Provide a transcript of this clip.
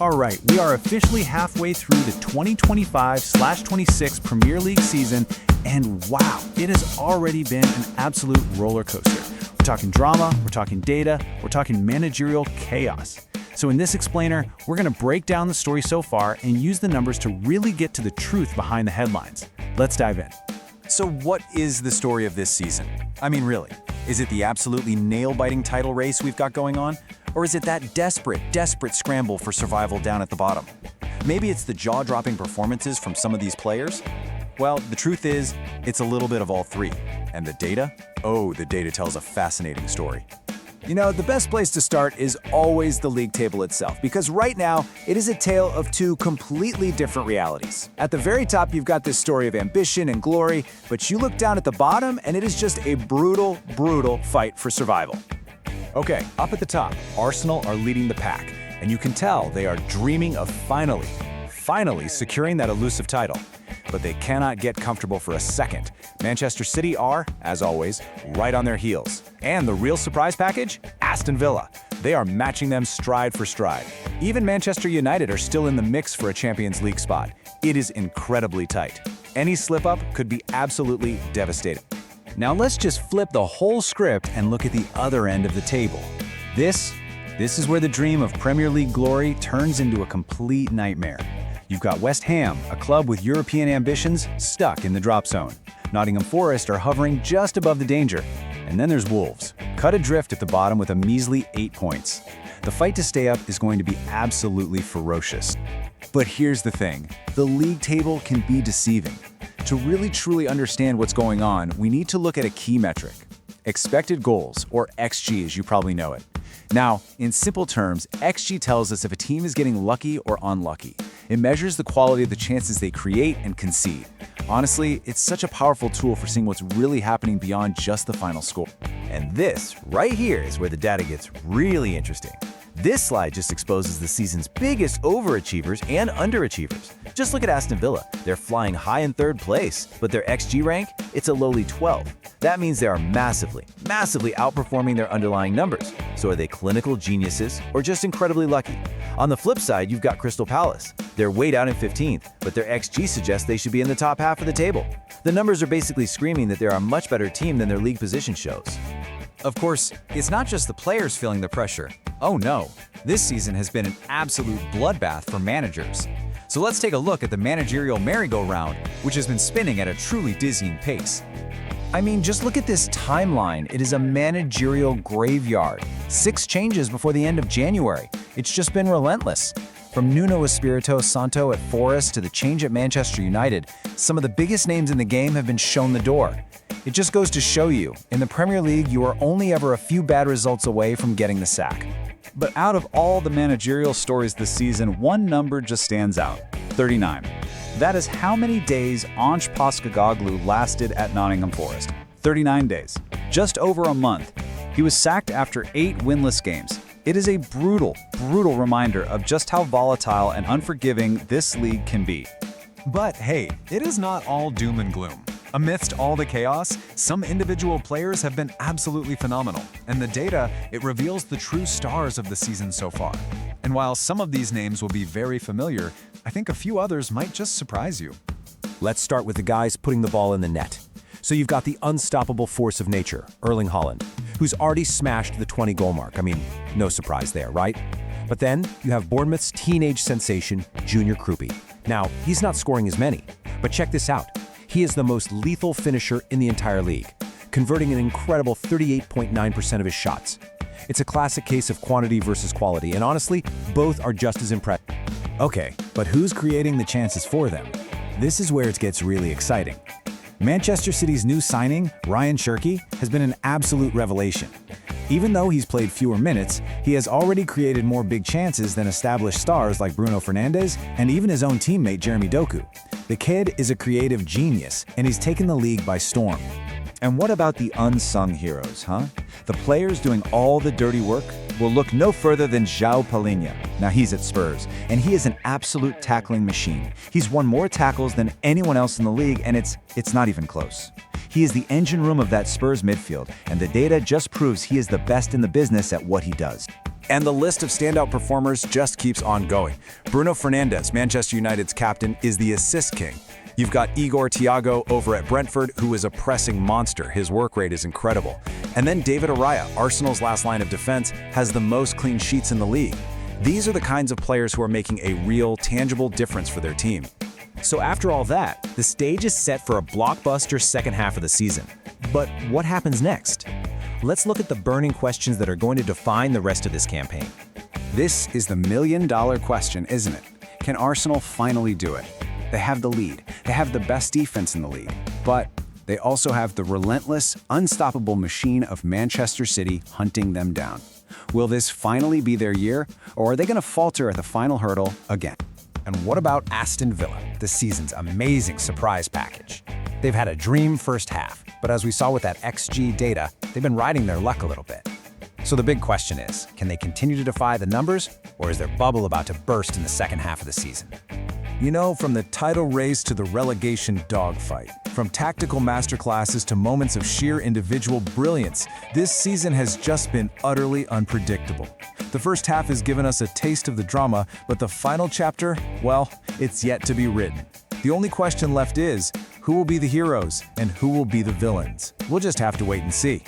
All right, we are officially halfway through the 2025/26 Premier League season, and wow, it has already been an absolute roller coaster. We're talking drama, we're talking data, we're talking managerial chaos. So in this explainer, we're going to break down the story so far and use the numbers to really get to the truth behind the headlines. Let's dive in. So what is the story of this season? I mean, really, is it the absolutely nail-biting title race we've got going on? Or is it that desperate scramble for survival down at the bottom? Maybe it's the jaw-dropping performances from some of these players? Well, the truth is, it's a little bit of all three. And the data? Oh, the data tells a fascinating story. You know, the best place to start is always the league table itself, because right now, it is a tale of two completely different realities. At the very top, you've got this story of ambition and glory, but you look down at the bottom, and it is just a brutal fight for survival. Okay, up at the top, Arsenal are leading the pack, and you can tell they are dreaming of finally securing that elusive title. But they cannot get comfortable for a second. Manchester City are, as always, right on their heels. And the real surprise package? Aston Villa. They are matching them stride for stride. Even Manchester United are still in the mix for a Champions League spot. It is incredibly tight. Any slip-up could be absolutely devastating. Now let's just flip the whole script and look at the other end of the table. This is where the dream of Premier League glory turns into a complete nightmare. You've got West Ham, a club with European ambitions, stuck in the drop zone. Nottingham Forest are hovering just above the danger. And then there's Wolves, cut adrift at the bottom with a measly 8 points. The fight to stay up is going to be absolutely ferocious. But here's the thing, the league table can be deceiving. To really truly understand what's going on, we need to look at a key metric: expected goals, or XG as you probably know it. Now, in simple terms, XG tells us if a team is getting lucky or unlucky. It measures the quality of the chances they create and concede. Honestly, it's such a powerful tool for seeing what's really happening beyond just the final score. And this right here is where the data gets really interesting. This slide just exposes the season's biggest overachievers and underachievers. Just look at Aston Villa. They're flying high in third place, but their XG rank, it's a lowly 12. That means they are massively outperforming their underlying numbers. So are they clinical geniuses or just incredibly lucky? On the flip side, you've got Crystal Palace. They're way down in 15th, but their XG suggests they should be in the top half of the table. The numbers are basically screaming that they're a much better team than their league position shows. Of course, it's not just the players feeling the pressure. Oh no, this season has been an absolute bloodbath for managers. So let's take a look at the managerial merry-go-round, which has been spinning at a truly dizzying pace. I mean, just look at this timeline. It is a managerial graveyard. 6 changes before the end of January. It's just been relentless. From Nuno Espirito Santo at Forest to the change at Manchester United, some of the biggest names in the game have been shown the door. It just goes to show you, in the Premier League, you are only ever a few bad results away from getting the sack. But out of all the managerial stories this season, one number just stands out: 39. That is how many days Ange Postecoglou lasted at Nottingham Forest. 39 days. Just over a month. He was sacked after 8 winless games. It is a brutal reminder of just how volatile and unforgiving this league can be. But hey, it is not all doom and gloom. Amidst all the chaos, some individual players have been absolutely phenomenal, and the data, it reveals the true stars of the season so far. And while some of these names will be very familiar, I think a few others might just surprise you. Let's start with the guys putting the ball in the net. So you've got the unstoppable force of nature, Erling Haaland, who's already smashed the 20-goal mark. I mean, no surprise there, right? But then you have Bournemouth's teenage sensation, Junior Krupi. Now, he's not scoring as many, but check this out. He is the most lethal finisher in the entire league, converting an incredible 38.9% of his shots. It's a classic case of quantity versus quality, and honestly, both are just as impressive. Okay, but who's creating the chances for them? This is where it gets really exciting. Manchester City's new signing, Ryan Cherki, has been an absolute revelation. Even though he's played fewer minutes, he has already created more big chances than established stars like Bruno Fernandes and even his own teammate Jeremy Doku. The kid is a creative genius, and he's taken the league by storm. And what about the unsung heroes, huh? The players doing all the dirty work? We'll look no further than João Palhinha. Now he's at Spurs, and he is an absolute tackling machine. He's won more tackles than anyone else in the league, and it's not even close. He is the engine room of that Spurs midfield, and the data just proves he is the best in the business at what he does. And the list of standout performers just keeps on going. Bruno Fernandes, Manchester United's captain, is the assist king. You've got Igor Thiago over at Brentford, who is a pressing monster. His work rate is incredible. And then David Araya, Arsenal's last line of defense, has the most clean sheets in the league. These are the kinds of players who are making a real, tangible difference for their team. So after all that, the stage is set for a blockbuster second half of the season. But what happens next? Let's look at the burning questions that are going to define the rest of this campaign. This is the million-dollar question, isn't it? Can Arsenal finally do it? They have the lead. They have the best defense in the league. But they also have the relentless, unstoppable machine of Manchester City hunting them down. Will this finally be their year, or are they going to falter at the final hurdle again? And what about Aston Villa, this season's amazing surprise package? They've had a dream first half, but as we saw with that XG data, they've been riding their luck a little bit. So the big question is, can they continue to defy the numbers, or is their bubble about to burst in the second half of the season? You know, from the title race to the relegation dogfight, from tactical masterclasses to moments of sheer individual brilliance, this season has just been utterly unpredictable. The first half has given us a taste of the drama, but the final chapter, well, it's yet to be written. The only question left is, who will be the heroes and who will be the villains? We'll just have to wait and see.